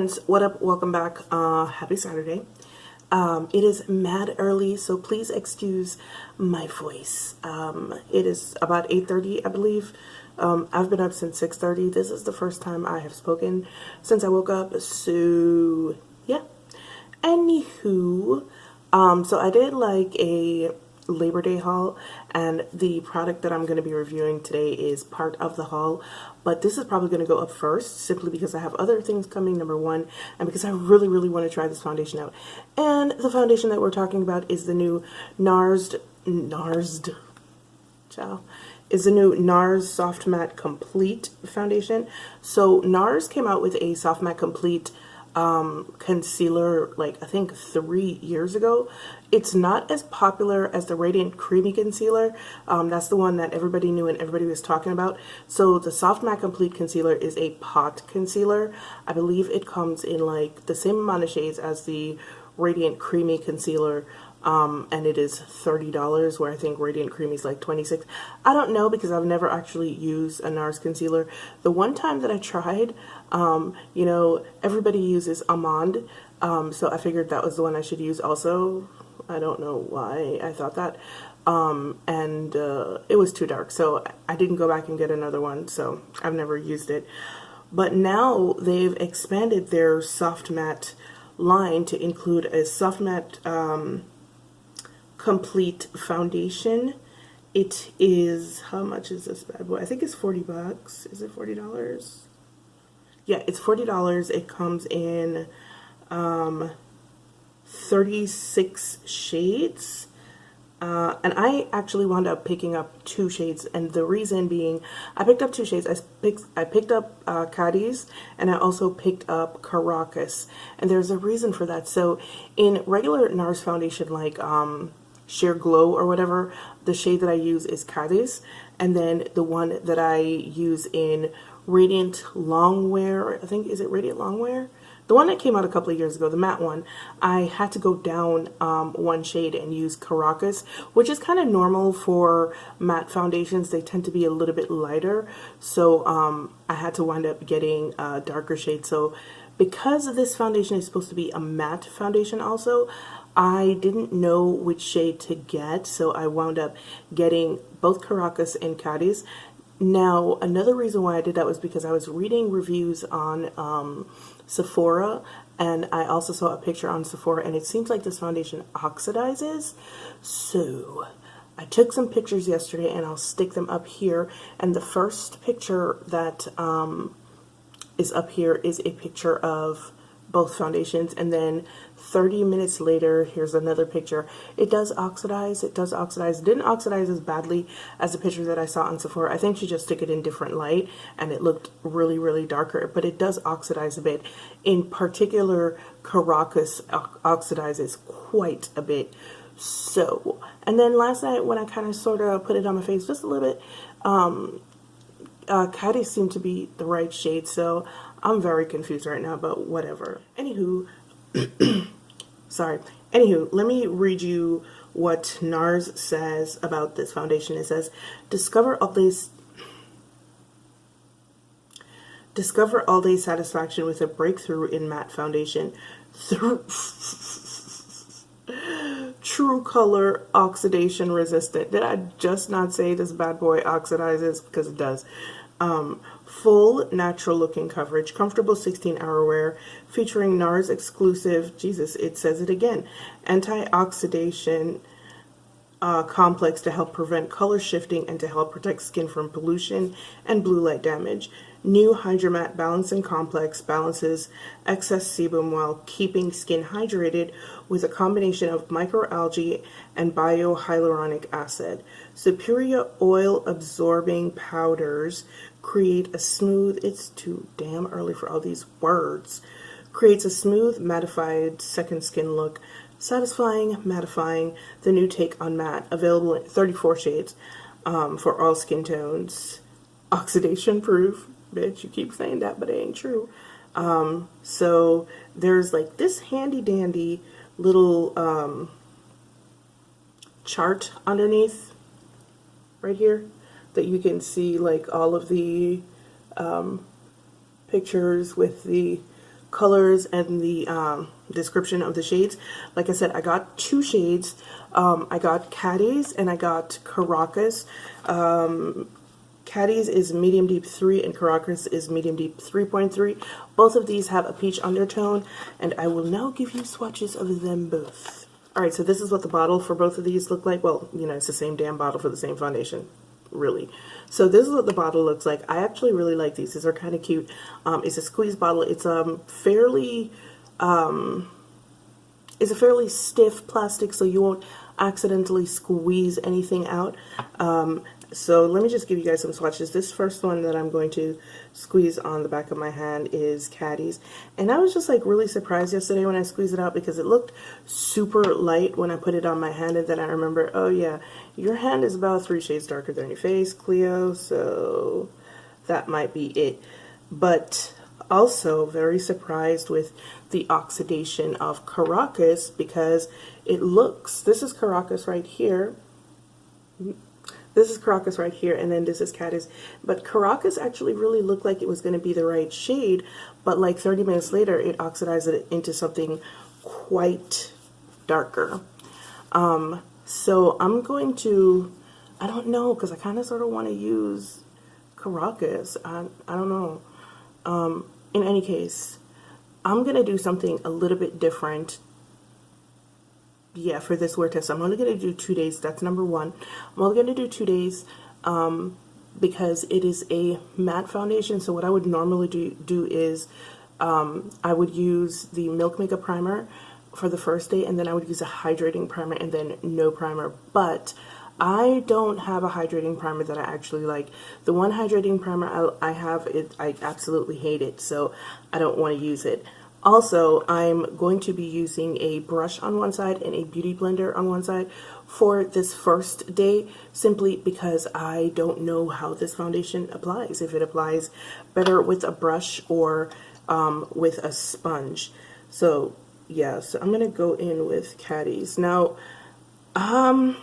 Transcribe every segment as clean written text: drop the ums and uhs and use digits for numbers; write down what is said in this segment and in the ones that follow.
friends, what up? Welcome back. Happy Saturday. It is mad early, so please excuse my voice. It is about 8:30, I believe. I've been up since 6:30. This is the first time I have spoken since I woke up, so yeah. Anywho, so I did like a Labor Day haul, and the product that I'm going to be reviewing today is part of the haul, but this is probably going to go up first simply because I have other things coming, number one, and because I really want to try this foundation out. And the foundation that we're talking about is the new Nars Soft Matte Complete foundation. So Nars came out with a Soft Matte Complete concealer like I think 3 years ago. It's not as popular as the Radiant Creamy Concealer. That's the one that everybody knew and everybody was talking about. So the Soft Matte Complete Concealer is a pot concealer. I believe it comes in like the same amount of shades as the Radiant Creamy Concealer. And it is $30, where I think Radiant Creamy is like $26. I don't know because I've never actually used a Nars concealer. The one time that I tried, you know, everybody uses Almond, so I figured that was the one I should use also. I don't know why I thought that. And it was too dark, so I didn't go back and get another one, so I've never used it. But now they've expanded their soft matte line to include a soft matte complete foundation. It is, how much is this bad boy? I think it's 40 bucks. Is it $40? Yeah, it's $40. It comes in 36 shades. And I actually wound up picking up 2 shades, and the reason being, I picked up 2 shades. I picked up Cadiz, and I also picked up Caracas, and there's a reason for that. So in regular Nars foundation, like Sheer Glow or whatever, the shade that I use is Cadiz, and then the one that I use in Radiant Longwear, I think, is it Radiant Longwear? The one that came out a couple of years ago, the matte one, I had to go down one shade and use Caracas, which is kind of normal for matte foundations. They tend to be a little bit lighter, so I had to wind up getting a darker shade. So because this foundation is supposed to be a matte foundation also, I didn't know which shade to get, so I wound up getting both Caracas and Cadiz. Now, another reason why I did that was because I was reading reviews on Sephora, and I also saw a picture on Sephora, and it seems like this foundation oxidizes. So I took some pictures yesterday, and I'll stick them up here. And the first picture that is up here is a picture of both foundations, and then 30 minutes later, here's another picture. It does oxidize. It does oxidize. It didn't oxidize as badly as the picture that I saw on Sephora. I think she just took it in different light, and it looked really darker, but it does oxidize a bit. In particular, Caracas oxidizes quite a bit. So, and then last night when I kind of sort of put it on my face just a little bit, Cadiz seemed to be the right shade, so I'm very confused right now, but whatever. Anywho, sorry. Anywho, let me read you what Nars says about this foundation. It says, discover all day satisfaction with a breakthrough in matte foundation. True color oxidation resistant. Did I just not say this bad boy oxidizes? Because it does. Full natural looking coverage, comfortable 16-hour wear, featuring Nars exclusive, Jesus, it says it again, antioxidant complex to help prevent color shifting and to help protect skin from pollution and blue light damage. New Hydromat Balancing Complex balances excess sebum while keeping skin hydrated with a combination of microalgae and biohyaluronic acid. Superior oil absorbing powders create a smooth, it's too damn early for all these words, creates a smooth, mattified second skin look, satisfying, mattifying, the new take on matte, available in 34 shades for all skin tones. Oxidation proof. Bitch, you keep saying that, but it ain't true. So there's like this handy dandy little chart underneath right here that you can see like all of the pictures with the colors and the description of the shades. Like I said, I got 2 shades. I got Cadiz and I got Caracas. Cadiz is medium deep 3 and Caracas is medium deep 3.3. Both of these have a peach undertone, and I will now give you swatches of them both. Alright, so this is what the bottle for both of these look like. Well, you know, it's the same damn bottle for the same foundation, really. So this is what the bottle looks like. I actually really like these. These are kind of cute. It's a squeeze bottle. It's a fairly stiff plastic, so you won't accidentally squeeze anything out. So let me just give you guys some swatches. This first one that I'm going to squeeze on the back of my hand is Cadiz. And I was just like really surprised yesterday when I squeezed it out because it looked super light when I put it on my hand. And then I remember, oh yeah, your hand is about 3 shades darker than your face, Cleo. So that might be it. But also very surprised with the oxidation of Caracas because it looks, this is Caracas right here. This is Caracas right here, and then this is Cadiz. But Caracas actually really looked like it was going to be the right shade, but like 30 minutes later, it oxidized it into something quite darker. So I'm going to, I don't know, because I kind of sort of want to use Caracas. I don't know. In any case, I'm going to do something a little bit different. Yeah, for this wear test, I'm only going to do 2 days. That's number 1. I'm only going to do 2 days because it is a matte foundation. So what I would normally do is I would use the Milk Makeup Primer for the first day, and then I would use a hydrating primer and then no primer. But I don't have a hydrating primer that I actually like. The one hydrating primer I have, I absolutely hate it, so I don't want to use it. Also, I'm going to be using a brush on one side and a beauty blender on one side for this first day, simply because I don't know how this foundation applies, if it applies better with a brush or with a sponge. So yeah, so I'm gonna go in with Cadiz. Now, I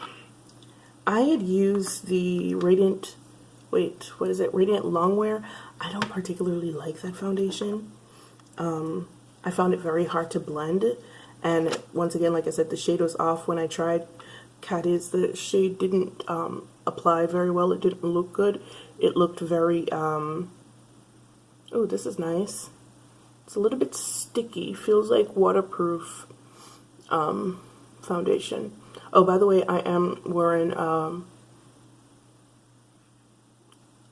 had used the Radiant, Radiant Longwear. I don't particularly like that foundation. I found it very hard to blend, and once again, like I said, the shade was off when I tried Cadiz. The shade didn't apply very well. It didn't look good. It looked very, oh, this is nice. It's a little bit sticky. Feels like waterproof foundation. Oh, by the way, I am wearing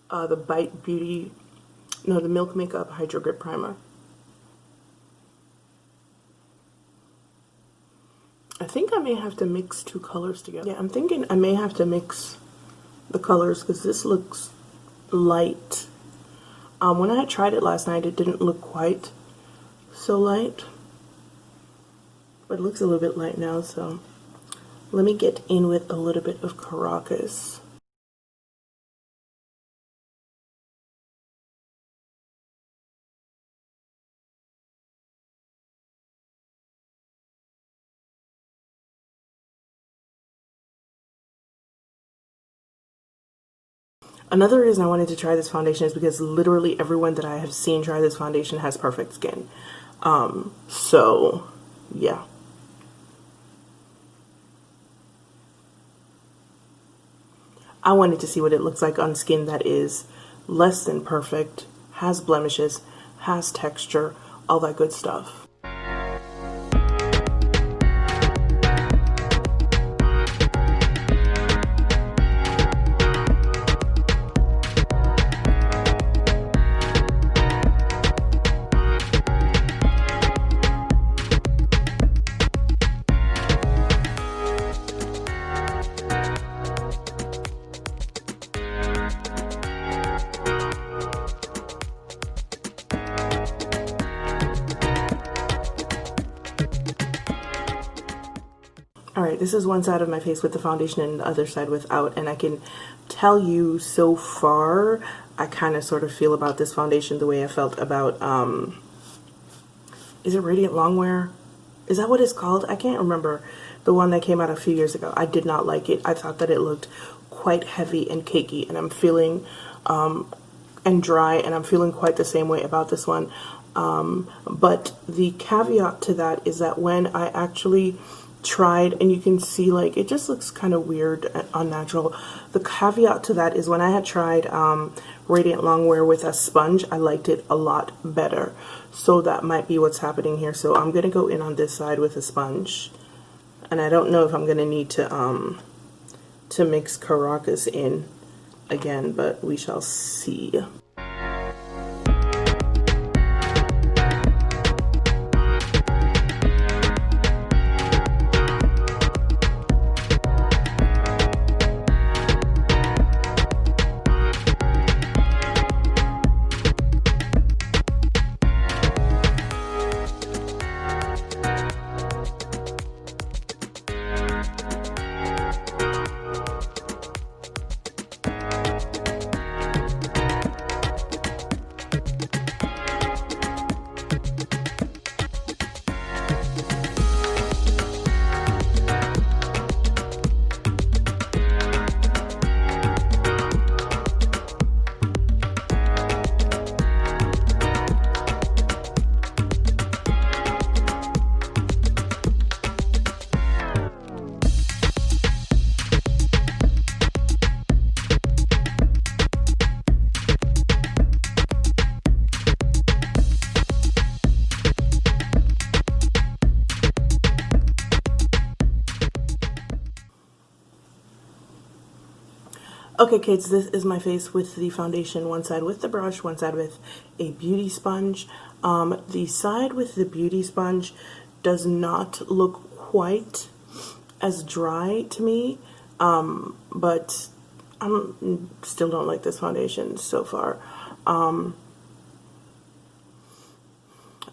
the Bite Beauty, no, the Milk Makeup Hydro Grip Primer. I think I may have to mix 2 colors together. Yeah, I'm thinking I may have to mix the colors because this looks light. When I tried it last night, it didn't look quite so light. But it looks a little bit light now, so let me get in with a little bit of Caracas. Another reason I wanted to try this foundation is because literally everyone that I have seen try this foundation has perfect skin. So, yeah. I wanted to see what it looks like on skin that is less than perfect, has blemishes, has texture, all that good stuff. Alright, this is one side of my face with the foundation and the other side without, and I can tell you so far, I kind of sort of feel about this foundation the way I felt about, is it Radiant Longwear? Is that what it's called? I can't remember. The one that came out a few years ago. I did not like it. I thought that it looked quite heavy and cakey, and I'm feeling, and dry, and I'm feeling quite the same way about this one. But the caveat to that is that when I actually tried, and you can see like it just looks kind of weird and unnatural. The caveat to that is when I had tried Radiant Longwear with a sponge, I liked it a lot better. So that might be what's happening here. So I'm gonna go in on this side with a sponge, and I don't know if I'm gonna need to mix Caracas in again, but we shall see. Okay kids, this is my face with the foundation, one side with the brush, one side with a beauty sponge. The side with the beauty sponge does not look quite as dry to me, but I still don't like this foundation so far.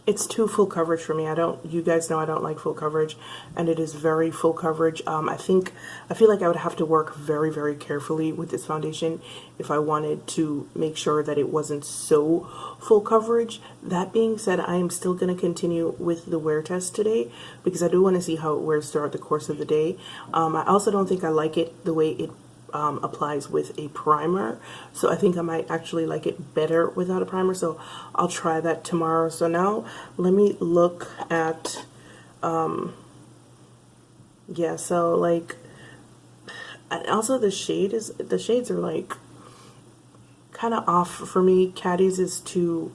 It's too full coverage for me. You guys know I don't like full coverage, and it is very full coverage. I feel like I would have to work very, very carefully with this foundation if I wanted to make sure that it wasn't so full coverage. That being said, I am still going to continue with the wear test today because I do want to see how it wears throughout the course of the day. I also don't think I like it the way it applies with a primer, so I think I might actually like it better without a primer, so I'll try that tomorrow. So now let me look at yeah, so like, and also the shades are like kind of off for me. Cadiz is too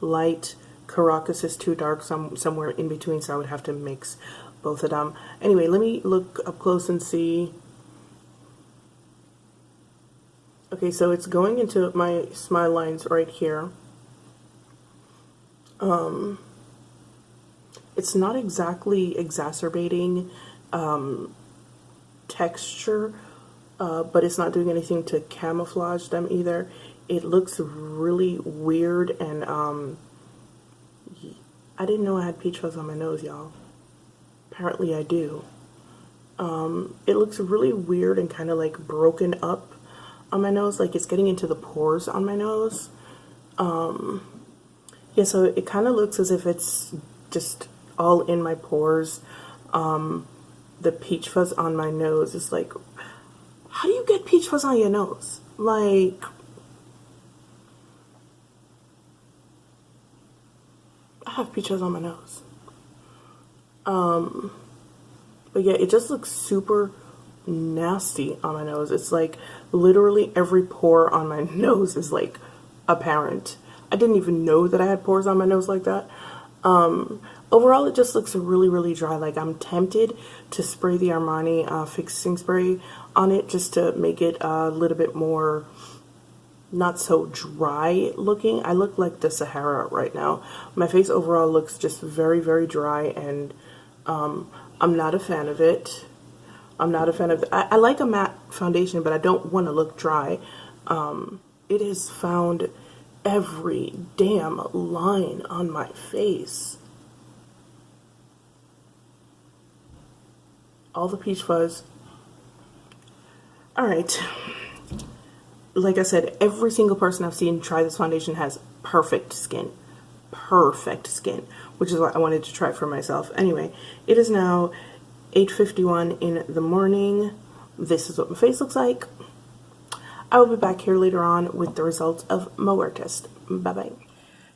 light, Caracas is too dark, somewhere in between, so I would have to mix both of them. Anyway, let me look up close and see. Okay, so it's going into my smile lines right here. It's not exactly exacerbating texture, but it's not doing anything to camouflage them either. It looks really weird, and I didn't know I had peach fuzz on my nose, y'all. Apparently I do. It looks really weird and kind of like broken up on my nose, like it's getting into the pores on my nose. Yeah, so it kind of looks as if it's just all in my pores. The peach fuzz on my nose is like, how do you get peach fuzz on your nose? Like, I have peach fuzz on my nose. But yeah, it just looks super nasty on my nose. It's like literally every pore on my nose is like apparent. I didn't even know that I had pores on my nose like that. Overall, it just looks really, really dry. Like, I'm tempted to spray the Armani fixing spray on it just to make it a little bit more not so dry looking. I look like the Sahara right now. My face overall looks just very, very dry, and I'm not a fan of it. I'm not a fan of it. I like a matte foundation, but I don't want to look dry. It has found every damn line on my face. All the peach fuzz. Alright. Like I said, every single person I've seen try this foundation has perfect skin. Perfect skin. Which is why I wanted to try it for myself. Anyway, it is now 8:51 in the morning. This is what my face looks like. I will be back here later on with the results of my wear test. Bye bye.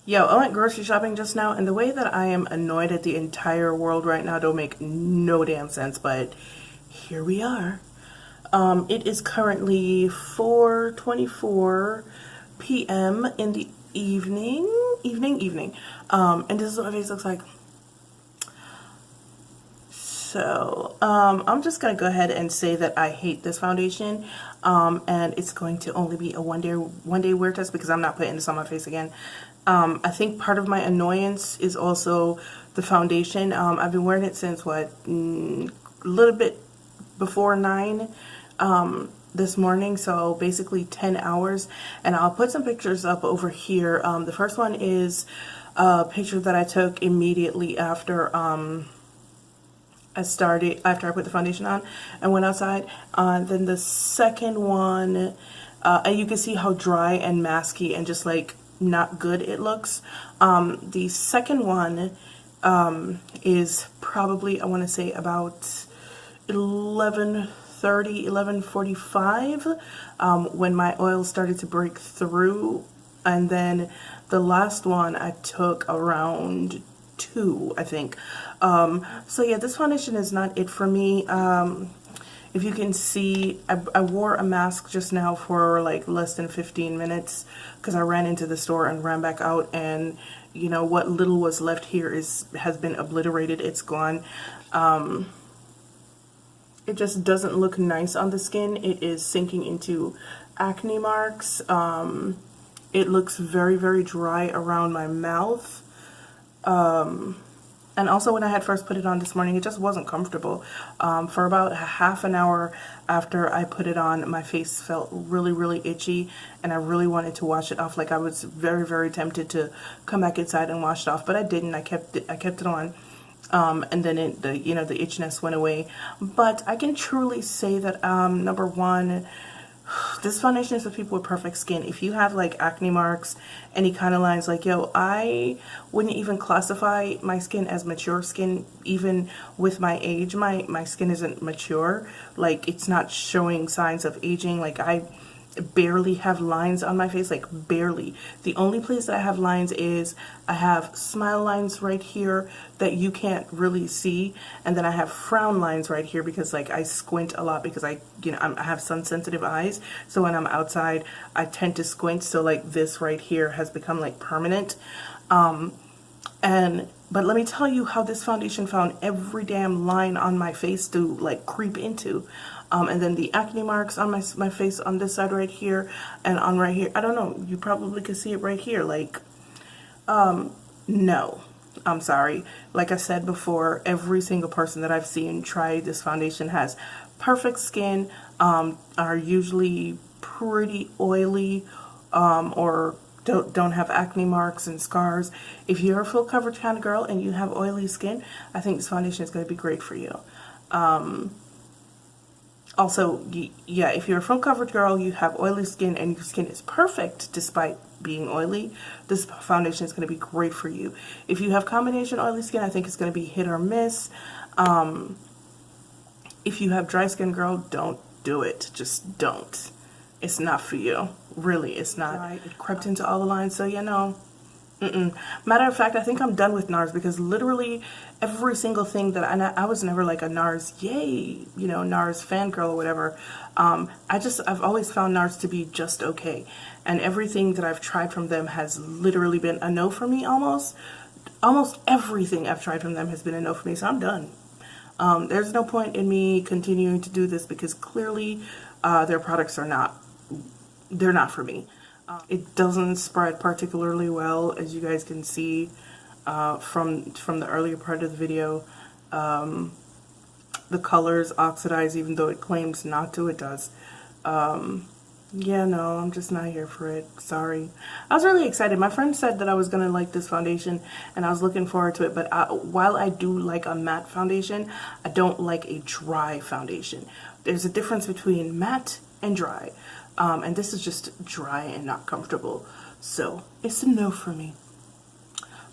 Yo, I went grocery shopping just now, and the way that I am annoyed at the entire world right now don't make no damn sense, but here we are. It is currently 4:24 p.m. in the evening. And this is what my face looks like. So, I'm just gonna go ahead and say that I hate this foundation, and it's going to only be a one day wear test because I'm not putting this on my face again. I think part of my annoyance is also the foundation. I've been wearing it since what, a little bit before 9 this morning, so basically 10 hours, and I'll put some pictures up over here. The first one is a picture that I took immediately after after I put the foundation on and went outside. Then the second one, and you can see how dry and masky and just like not good it looks. The second one is probably, I want to say, about 11:30, 11:45 when my oil started to break through. And then the last one I took around 2, I think. So yeah, this foundation is not it for me. If you can see, I wore a mask just now for like less than 15 minutes because I ran into the store and ran back out, and you know what little was left here has been obliterated. It's gone. It just doesn't look nice on the skin. It is sinking into acne marks. It looks very, very dry around my mouth. And also when I had first put it on this morning, it just wasn't comfortable. For about half an hour after I put it on, my face felt really, really itchy, and I really wanted to wash it off. Like I was very, very tempted to come back inside and wash it off, but I didn't. I kept it on. And then the itchiness went away. But I can truly say that, number one, this foundation is for people with perfect skin. If you have like acne marks, any kind of lines, like, yo, I wouldn't even classify my skin as mature skin. Even with my age, my skin isn't mature. Like, it's not showing signs of aging. Like, I barely have lines on my face, like barely. The only place that I have lines is I have smile lines right here that you can't really see, and then I have frown lines right here because like I squint a lot because I have sun sensitive eyes, so when I'm outside I tend to squint, so like this right here has become like permanent. But let me tell you how this foundation found every damn line on my face to like creep into. And then the acne marks on my face on this side right here and on right here. I don't know, you probably could see it right here. Like, no, I'm sorry. Like I said before, every single person that I've seen try this foundation has perfect skin, are usually pretty oily, or don't have acne marks and scars. If you're a full coverage kind of girl and you have oily skin, I think this foundation is going to be great for you. Also, yeah, if you're a full coverage girl, you have oily skin, and your skin is perfect despite being oily, this foundation is going to be great for you. If you have combination oily skin, I think it's going to be hit or miss. If you have dry skin, girl, don't do it. Just don't. It's not for you. Really, it's not. It crept into all the lines, so Matter of fact, I think I'm done with Nars because literally every single thing that I was never like a Nars, yay, Nars fangirl or whatever. I've always found Nars to be just okay. And everything that I've tried from them has literally been a no for me almost. Almost everything I've tried from them has been a no for me, so I'm done. There's no point in me continuing to do this because clearly their products they're not for me. It doesn't spread particularly well, as you guys can see from the earlier part of the video. The colors oxidize even though it claims not to. It does. Yeah, no, I'm just not here for it. Sorry. I was really excited. My friend said that I was going to like this foundation, and I was looking forward to it. But while I do like a matte foundation, I don't like a dry foundation. There's a difference between matte and dry. And this is just dry and not comfortable. So it's a no for me.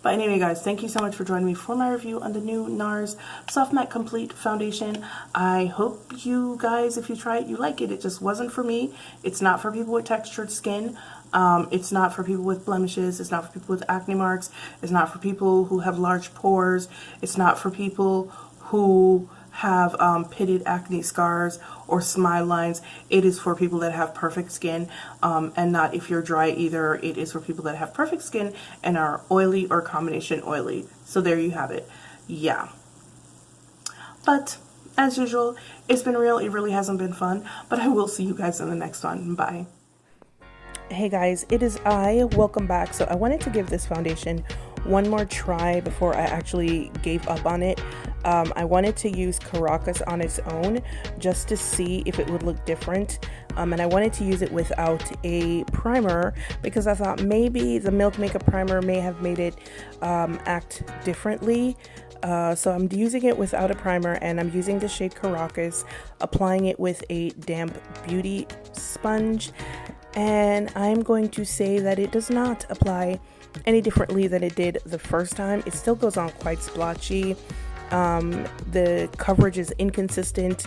But anyway, guys, thank you so much for joining me for my review on the new Nars Soft Matte Complete Foundation. I hope you guys, if you try it, you like it. It just wasn't for me. It's not for people with textured skin. It's not for people with blemishes. It's not for people with acne marks. It's not for people who have large pores. It's not for people who have pitted acne scars or smile lines. It is for people that have perfect skin, and not if you're dry either. It is for people that have perfect skin and are oily or combination oily. So there you have it. Yeah. But as usual, it's been real. It really hasn't been fun, but I will see you guys in the next one. Bye. Hey guys, it is I. Welcome back. So I wanted to give this foundation one more try before I actually gave up on it. I wanted to use Caracas on its own just to see if it would look different. And I wanted to use it without a primer because I thought maybe the Milk Makeup Primer may have made it act differently. So I'm using it without a primer, and I'm using the shade Caracas, applying it with a damp beauty sponge. And I'm going to say that it does not apply any differently than it did the first time. It still goes on quite splotchy. The coverage is inconsistent.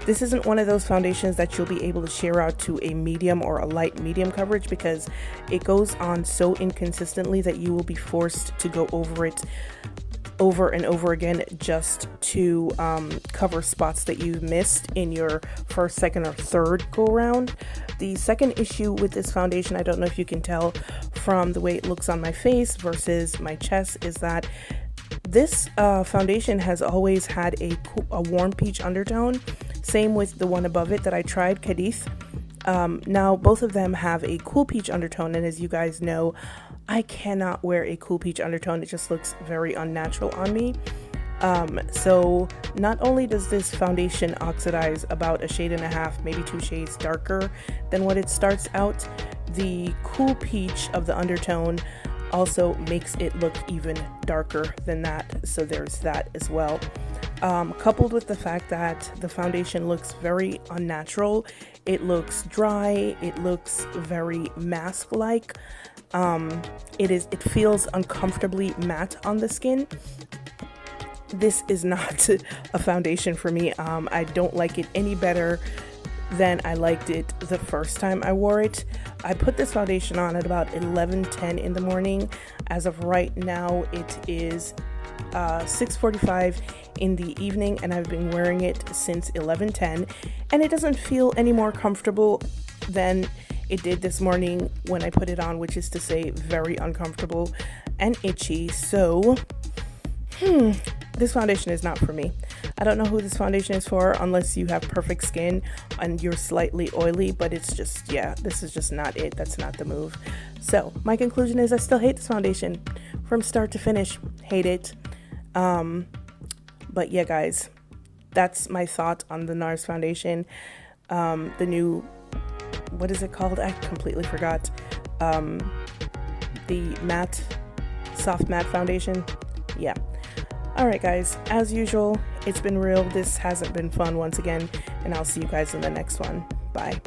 This isn't one of those foundations that you'll be able to share out to a medium or a light medium coverage because it goes on so inconsistently that you will be forced to go over it over and over again just to cover spots that you've missed in your first, second, or third go round. The second issue with this foundation, I don't know if you can tell from the way it looks on my face versus my chest, is that this foundation has always had a warm peach undertone. Same with the one above it that I tried, Cadiz. Now both of them have a cool peach undertone, and as you guys know, I cannot wear a cool peach undertone. It just looks very unnatural on me. So not only does this foundation oxidize about a shade and a half, maybe 2 shades darker than what it starts out, the cool peach of the undertone also makes it look even darker than that. So there's that as well. Coupled with the fact that the foundation looks very unnatural, it looks dry, it looks very mask-like. It feels uncomfortably matte on the skin. This is not a foundation for me. I don't like it any better than I liked it the first time I wore it. I put this foundation on at about 11:10 in the morning. As of right now, it is 6:45 in the evening, and I've been wearing it since 11:10, and it doesn't feel any more comfortable than it did this morning when I put it on, which is to say very uncomfortable and itchy. So this foundation is not for me. I don't know who this foundation is for unless you have perfect skin and you're slightly oily, but it's just, yeah, this is just not it. That's not the move. So my conclusion is I still hate this foundation from start to finish. Hate it. But yeah, guys, that's my thought on the Nars foundation. The new, what is it called? I completely forgot. The matte, soft matte foundation. Yeah. All right, guys, as usual, it's been real. This hasn't been fun once again, and I'll see you guys in the next one. Bye.